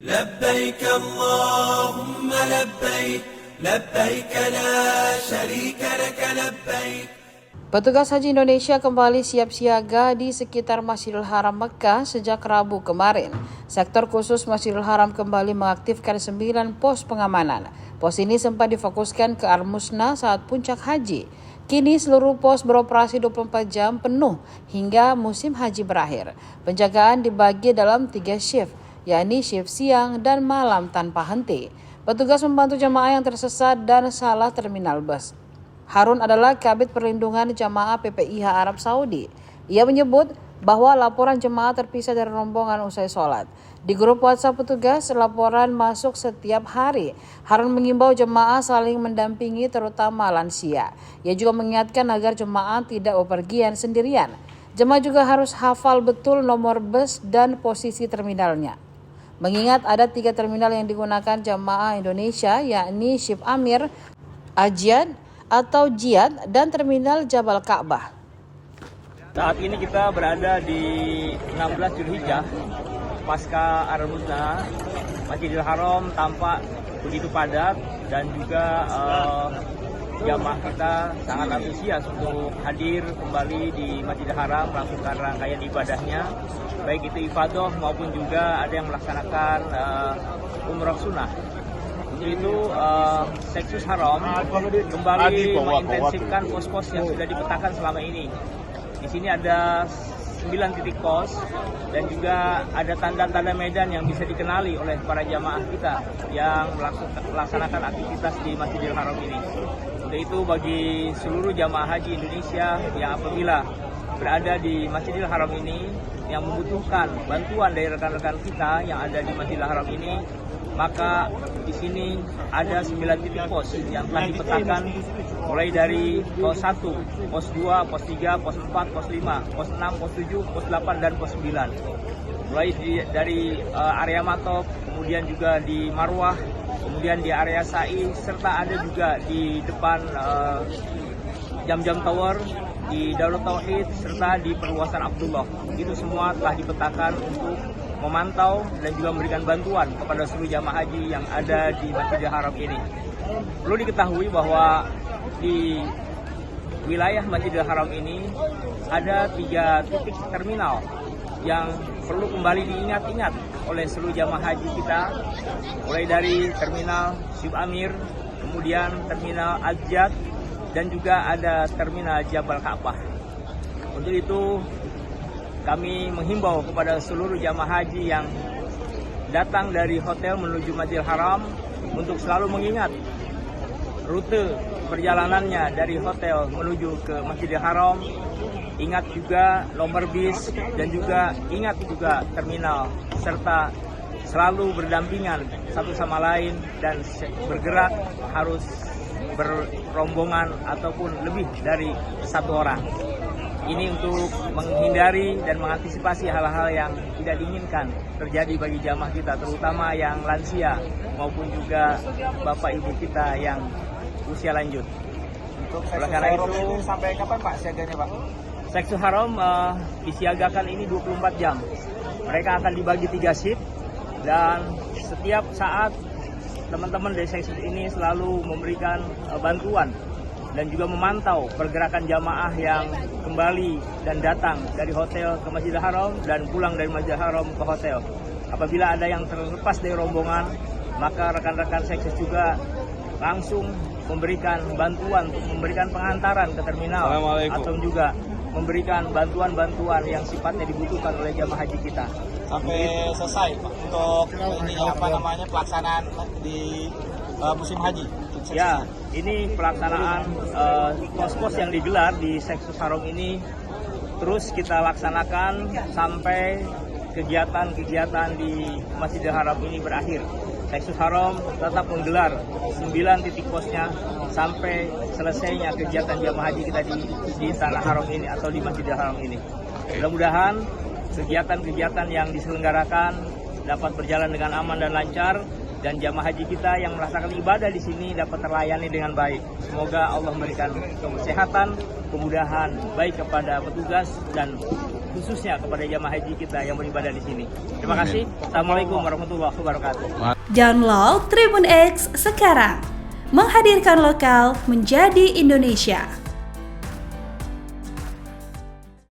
لبيك اللهم لبيك لبيك لا شريك لك لبيك. Petugas Haji Indonesia kembali siap siaga di sekitar Masjidil Haram Mekah sejak Rabu kemarin. Sektor khusus Masjidil Haram kembali mengaktifkan 9 pos pengamanan. Pos ini sempat difokuskan ke Al-Musna saat puncak haji. Kini seluruh pos beroperasi 24 jam penuh hingga musim haji berakhir. Penjagaan dibagi dalam 3 shift, yakni shift siang dan malam tanpa henti. Petugas membantu jamaah yang tersesat dan salah terminal bus. Harun adalah Kabid Perlindungan Jamaah PPIH Arab Saudi. Ia menyebut bahwa laporan jemaah terpisah dari rombongan usai sholat. Di grup WhatsApp petugas, laporan masuk setiap hari. Harun mengimbau jemaah saling mendampingi terutama lansia. Ia juga mengingatkan agar jemaah tidak bepergian sendirian. Jemaah juga harus hafal betul nomor bus dan posisi terminalnya. Mengingat ada 3 terminal yang digunakan jamaah Indonesia, yakni Ship Amir, Ajiad atau Jiyad, dan terminal Jabal Ka'bah. Saat ini kita berada di 16 Zulhijjah, pasca Al-Musna. Masjidil Haram tampak begitu padat dan juga jamaah kita sangat antusias untuk hadir kembali di Masjidil Haram melakukan rangkaian ibadahnya, baik itu ifadah maupun juga ada yang melaksanakan umrah sunnah. Untuk itu Seksus Haram kembali mengintensifkan pos-pos yang sudah dipetakan selama ini. Di sini ada 9 titik pos dan juga ada tanda-tanda medan yang bisa dikenali oleh para jamaah kita yang melaksanakan aktivitas di Masjidil Haram ini. Untuk itu bagi seluruh jamaah haji Indonesia yang apabila berada di Masjidil Haram ini yang membutuhkan bantuan dari rekan-rekan kita yang ada di Masjidil Haram ini, maka di sini ada 9 titik pos yang telah dipetakan mulai dari pos 1, pos 2, pos 3, pos 4, pos 5, pos 6, pos 7, pos 8, dan pos 9. Mulai dari area Matop, kemudian juga di Marwah, kemudian di area Sa'i, serta ada juga di depan Jam-Jam Tower, di Darut Tauhid, serta di perluasan Abdullah. Itu semua telah dipetakan untuk memantau dan juga memberikan bantuan kepada seluruh jamaah haji yang ada di Masjidil Haram ini. Perlu diketahui bahwa di wilayah Masjidil Haram ini ada 3 titik terminal yang perlu kembali diingat-ingat oleh seluruh jamaah haji kita, mulai dari terminal Ship Amir, kemudian terminal Ajiad, dan juga ada terminal Jabal Ka'bah. Untuk itu kami menghimbau kepada seluruh jamaah haji yang datang dari hotel menuju Masjidil Haram untuk selalu mengingat rute perjalanannya dari hotel menuju ke Masjidil Haram. Ingat juga nomor bis dan juga ingat juga terminal, serta selalu berdampingan satu sama lain dan bergerak harus berombongan ataupun lebih dari 1 orang. Ini untuk menghindari dan mengantisipasi hal-hal yang tidak diinginkan terjadi bagi jamaah kita, terutama yang lansia maupun juga bapak ibu kita yang usia lanjut. Untuk Seksus Haram ini sampai kapan Pak siaganya Pak? Seksus Haram disiagakan ini 24 jam. Mereka akan dibagi 3 shift dan setiap saat teman-teman dari Seksus ini selalu memberikan bantuan dan juga memantau pergerakan jamaah yang kembali dan datang dari hotel ke Masjidil Haram dan pulang dari Masjidil Haram ke hotel. Apabila ada yang terlepas dari rombongan, maka rekan-rekan Seksus juga langsung memberikan bantuan untuk memberikan pengantaran ke terminal atau juga memberikan bantuan-bantuan yang sifatnya dibutuhkan oleh jamaah haji kita. Sampai selesai Pak untuk ini pelaksanaan di musim haji. Ya, ini pelaksanaan pos-pos yang digelar di Seksus Haram ini terus kita laksanakan sampai kegiatan-kegiatan di Masjidil Haram ini berakhir. Seksus Haram tetap menggelar 9 titik posnya sampai selesainya kegiatan jamaah haji kita di Tanah Haram ini atau di Masjidil Haram ini. Mudah-mudahan kegiatan-kegiatan yang diselenggarakan dapat berjalan dengan aman dan lancar, dan jamaah haji kita yang melaksanakan ibadah di sini dapat terlayani dengan baik. Semoga Allah memberikan kesehatan, kemudahan baik kepada petugas dan khususnya kepada jamaah haji kita yang beribadah di sini. Terima kasih. Assalamualaikum warahmatullahi wabarakatuh. Download Tribun X sekarang, menghadirkan lokal menjadi Indonesia.